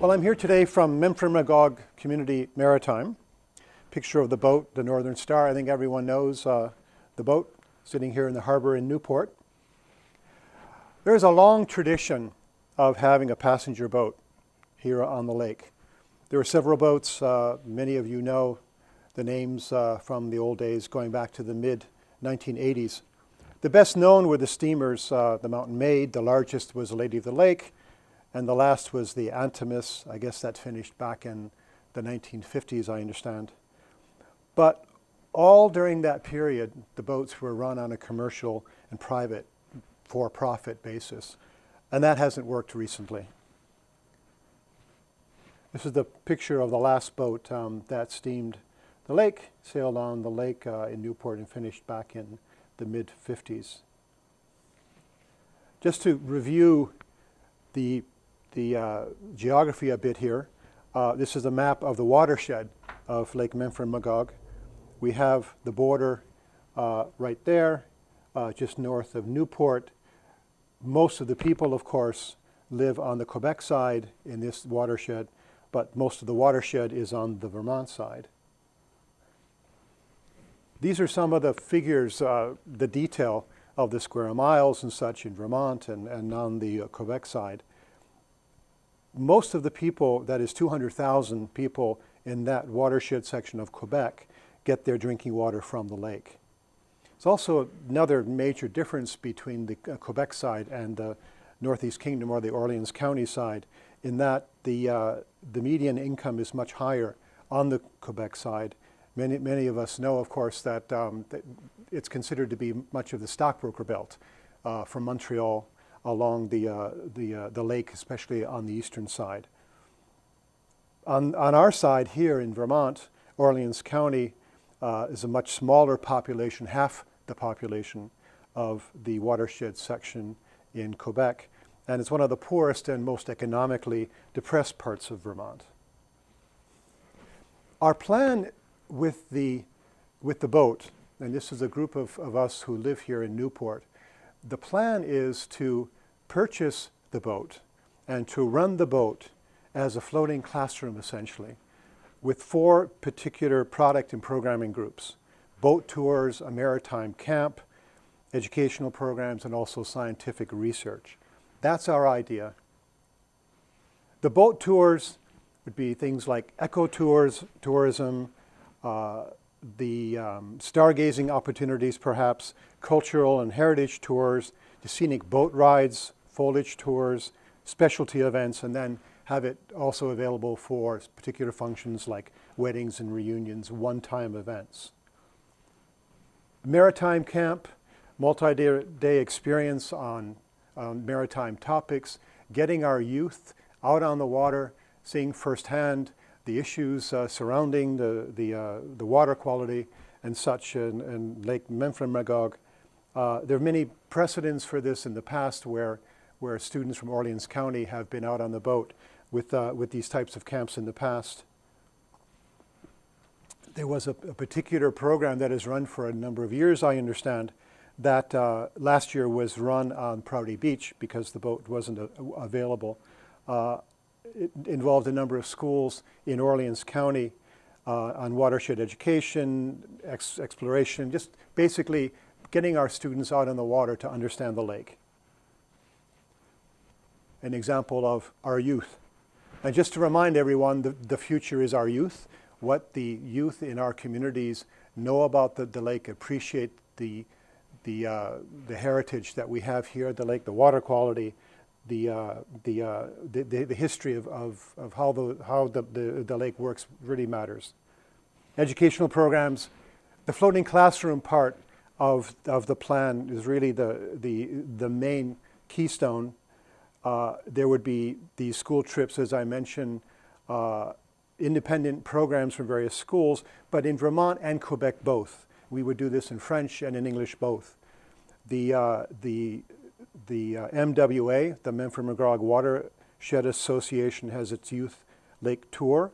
Well, I'm here today from Memphremagog Community Maritime. Picture of the boat, the Northern Star. I think everyone knows the boat sitting here in the harbor in Newport. There's a long tradition of having a passenger boat here on the lake. There are several boats. Many of you know the names from the old days going back to the mid-1980s. The best known were the steamers, the Mountain Maid. The largest was the Lady of the Lake. And the last was the Antimus. I guess that finished back in the 1950s, I understand. But all during that period, the boats were run on a commercial and private for-profit basis. And that hasn't worked recently. This is the picture of the last boat that steamed the lake, sailed on the lake in Newport and finished back in the mid-50s. Just to review the geography a bit here. This is a map of the watershed of Lake Memphremagog. We have the border right there, just north of Newport. Most of the people, of course, live on the Quebec side in this watershed, but most of the watershed is on the Vermont side. These are some of the figures, the detail of the square miles and such in Vermont and on the Quebec side. Most of the people, that is 200,000 people in that watershed section of Quebec, get their drinking water from the lake. It's also another major difference between the Quebec side and the Northeast Kingdom or the Orleans County side, in that the median income is much higher on the Quebec side. Many of us know, of course, that it's considered to be much of the stockbroker belt from Montreal along the lake, especially on the eastern side. On our side here in Vermont, Orleans County is a much smaller population, half the population of the watershed section in Quebec, and it's one of the poorest and most economically depressed parts of Vermont. Our plan with the boat, and this is a group of us who live here in Newport, the plan is to purchase the boat and to run the boat as a floating classroom, essentially, with 4 particular product and programming groups: boat tours, a maritime camp, educational programs, and also scientific research. That's our idea. The boat tours would be things like ecotourism, the stargazing opportunities perhaps, cultural and heritage tours, the scenic boat rides, foliage tours, specialty events, and then have it also available for particular functions like weddings and reunions, one-time events. Maritime Camp, multi-day experience on maritime topics, getting our youth out on the water, seeing firsthand the issues surrounding the water quality and such in Lake Memphremagog. There are many precedents for this in the past where students from Orleans County have been out on the boat with these types of camps in the past. There was a particular program that has run for a number of years, I understand, that last year was run on Prouty Beach because the boat wasn't available. It involved a number of schools in Orleans County on watershed education, exploration, just basically getting our students out on the water to understand the lake. An example of our youth. And just to remind everyone, the future is our youth. What the youth in our communities know about the lake, appreciate the heritage that we have here at the lake, the water quality, the history of how the lake works really matters. Educational programs, the floating classroom part of the plan is really the main keystone. There would be these school trips, as I mentioned, independent programs from various schools, but in Vermont and Quebec both. We would do this in French and in English both. The MWA, the Memphremagog Watershed Association, has its youth lake tour,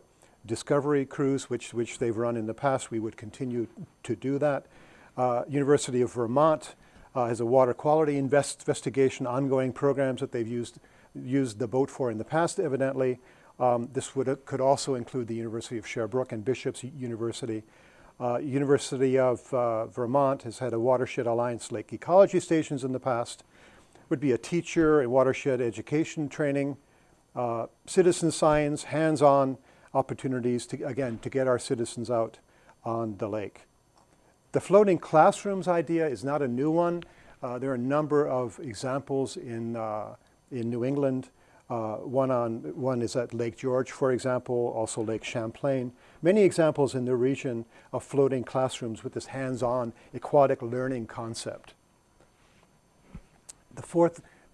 discovery cruise, which they've run in the past. We would continue to do that. University of Vermont has a water quality investigation, ongoing programs that they've used the boat for in the past, evidently. Could also include the University of Sherbrooke and Bishop's University. University of Vermont has had a Watershed Alliance Lake Ecology Stations in the past. Would be a teacher in watershed education training, citizen science, hands-on opportunities to get our citizens out on the lake. The floating classrooms idea is not a new one. There are a number of examples in New England. One is at Lake George, for example, also Lake Champlain. Many examples in the region of floating classrooms with this hands-on aquatic learning concept. The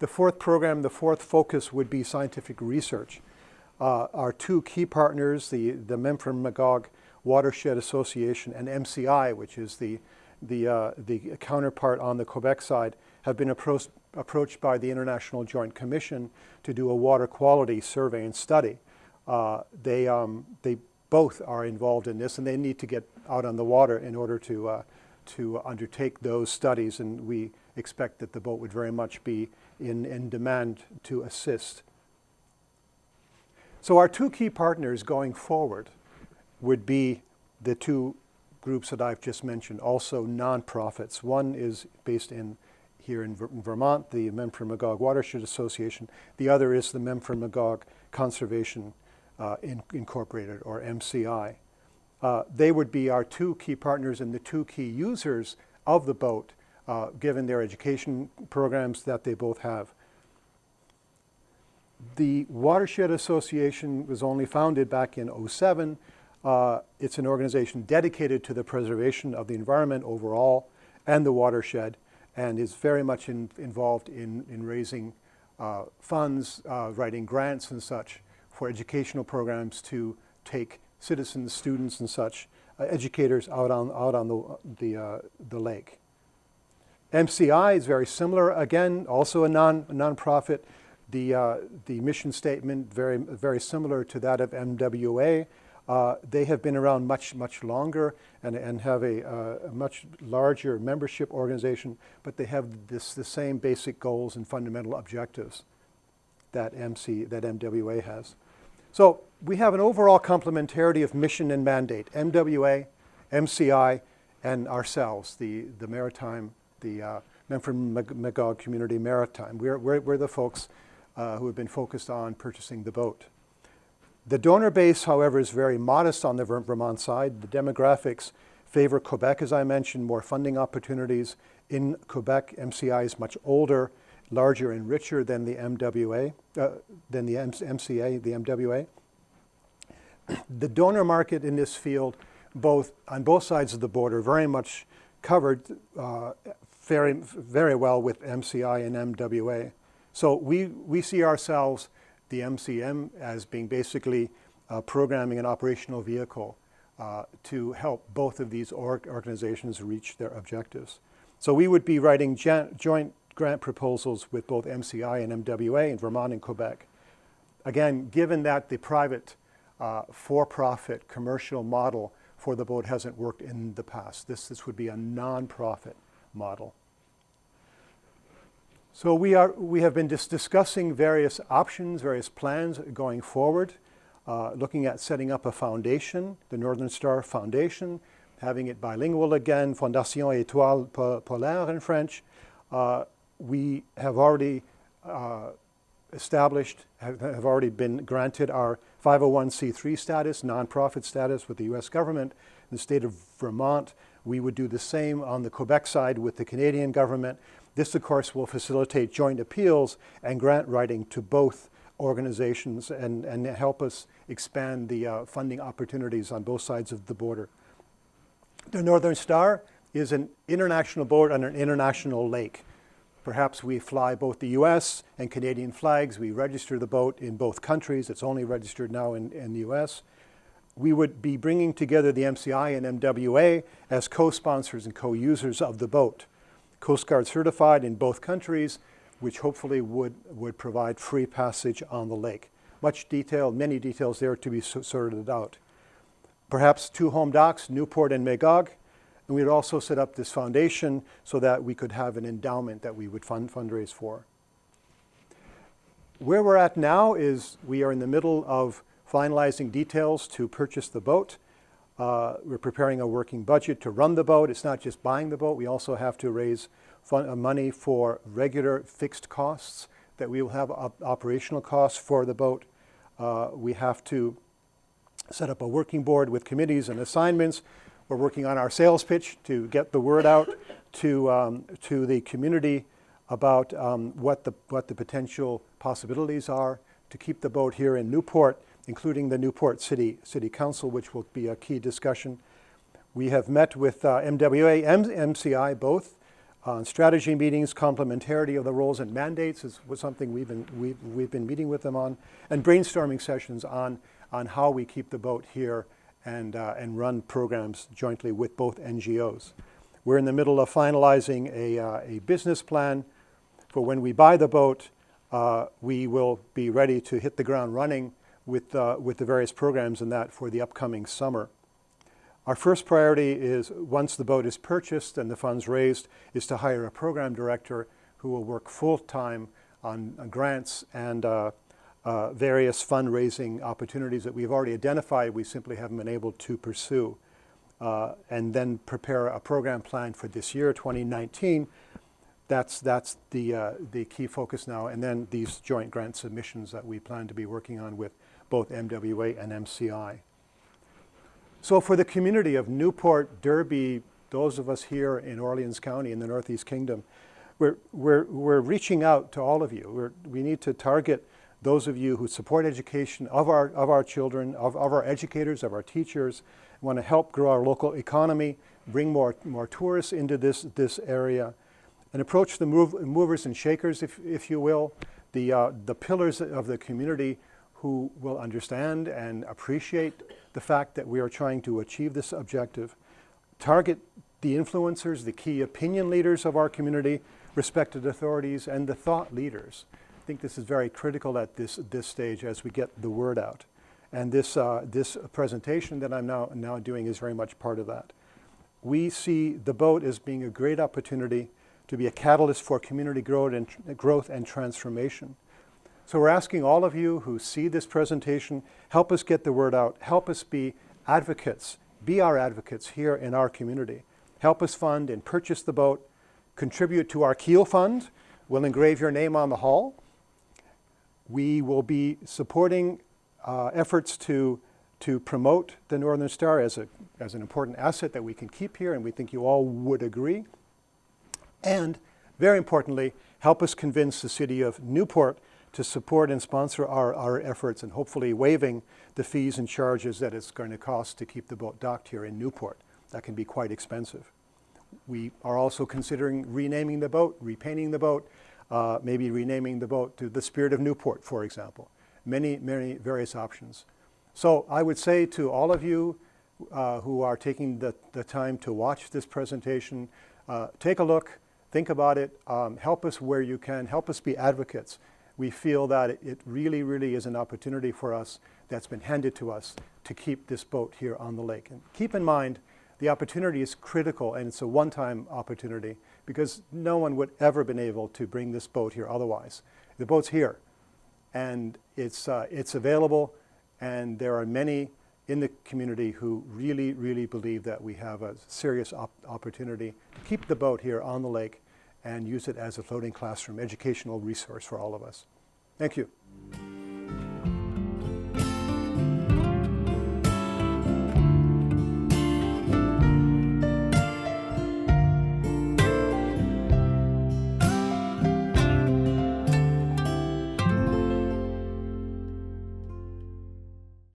fourth program, the fourth focus would be scientific research. Our two key partners, the Memphremagog Watershed Association and MCI, which is the counterpart on the Quebec side, have been approached by the International Joint Commission to do a water quality survey and study. They both are involved in this, and they need to get out on the water in order to undertake those studies, and we expect that the boat would very much be in demand to assist. So our two key partners going forward would be the two groups that I've just mentioned, also nonprofits. One is based here in Vermont, the Memphremagog Watershed Association. The other is the Memphremagog Conservation Incorporated, or MCI. They would be our two key partners and the two key users of the boat, given their education programs that they both have. The Watershed Association was only founded back in '07. It's an organization dedicated to the preservation of the environment overall and the watershed, and is very much involved in raising funds, writing grants and such for educational programs to take citizens, students and such, educators out on the lake. MCI is very similar, again, also a nonprofit. The mission statement very similar to that of MWA. They have been around much longer and have a much larger membership organization, but they have the same basic goals and fundamental objectives that MWA has. So we have an overall complementarity of mission and mandate. MWA, MCI, and ourselves, the Maritime, the Memphremagog Community Maritime. We're the folks who have been focused on purchasing the boat. The donor base, however, is very modest on the Vermont side. The demographics favor Quebec, as I mentioned, more funding opportunities. In Quebec, MCI is much older, larger and richer than the MWA, than the MCA, the MWA. The donor market in this field, on both sides of the border, very much covered very well with MCI and MWA. So we see ourselves, the MCM, as being basically a programming and operational vehicle to help both of these organizations reach their objectives. So we would be writing joint grant proposals with both MCI and MWA in Vermont and Quebec. Again, given that the private for-profit commercial model for the boat hasn't worked in the past, this would be a non-profit model. So we have been discussing various options, various plans going forward, looking at setting up a foundation, the Northern Star Foundation, having it bilingual again, Fondation Étoile Polaire in French. We have already established, have already been granted our 501c3 status, nonprofit status with the U.S. government. In the state of Vermont, we would do the same on the Quebec side with the Canadian government. This, of course, will facilitate joint appeals and grant writing to both organizations and help us expand the funding opportunities on both sides of the border. The Northern Star is an international boat on an international lake. Perhaps we fly both the U.S. and Canadian flags. We register the boat in both countries. It's only registered now in the U.S. We would be bringing together the MCI and MWA as co-sponsors and co-users of the boat. Coast Guard certified in both countries, which hopefully would provide free passage on the lake. Many details there to be sorted out. Perhaps two home docks, Newport and Magog, and we'd also set up this foundation so that we could have an endowment that we would fundraise for. Where we're at now is we are in the middle of finalizing details to purchase the boat. We're preparing a working budget to run the boat. It's not just buying the boat. We also have to raise money for regular fixed costs that we will have operational costs for the boat. We have to set up a working board with committees and assignments. We're working on our sales pitch to get the word out to the community about what the potential possibilities are to keep the boat here in Newport, including the Newport City Council, which will be a key discussion. We have met with MWA and MCI both on strategy meetings. Complementarity of the roles and mandates was something we've been meeting with them on, and brainstorming sessions on how we keep the boat here and run programs jointly with both NGOs. We're in the middle of finalizing a business plan for when we buy the boat. We will be ready to hit the ground running with the various programs in that for the upcoming summer. Our first priority is, once the boat is purchased and the funds raised, is to hire a program director who will work full-time on grants and various fundraising opportunities that we've already identified, we simply haven't been able to pursue. And then prepare a program plan for this year, 2019. That's the key focus now. And then these joint grant submissions that we plan to be working on with both MWA and MCI. So for the community of Newport, Derby, those of us here in Orleans County in the Northeast Kingdom, we're reaching out to all of you. We need to target those of you who support education of our children, of our educators, of our teachers, want to help grow our local economy, bring more tourists into this area, and approach the movers and shakers, if you will, the pillars of the community who will understand and appreciate the fact that we are trying to achieve this objective. Target the influencers, the key opinion leaders of our community, respected authorities, and the thought leaders. I think this is very critical at this stage as we get the word out. And this presentation that I'm now doing is very much part of that. We see the boat as being a great opportunity to be a catalyst for community growth and transformation. So we're asking all of you who see this presentation, help us get the word out, help us be advocates, be our advocates here in our community. Help us fund and purchase the boat, contribute to our Keel Fund. We'll engrave your name on the hull. We will be supporting efforts to promote the Northern Star as an important asset that we can keep here, and we think you all would agree. And very importantly, help us convince the city of Newport to support and sponsor our efforts, and hopefully waiving the fees and charges that it's going to cost to keep the boat docked here in Newport. That can be quite expensive. We are also considering renaming the boat, repainting the boat, maybe renaming the boat to the Spirit of Newport, for example. Many various options. So I would say to all of you who are taking the time to watch this presentation, take a look, think about it, help us where you can, help us be advocates. We feel that it really is an opportunity for us that's been handed to us to keep this boat here on the lake. And keep in mind, the opportunity is critical, and it's a one-time opportunity because no one would ever been able to bring this boat here otherwise. The boat's here, and it's available, and there are many in the community who really believe that we have a serious opportunity to keep the boat here on the lake and use it as a floating classroom educational resource for all of us. Thank you.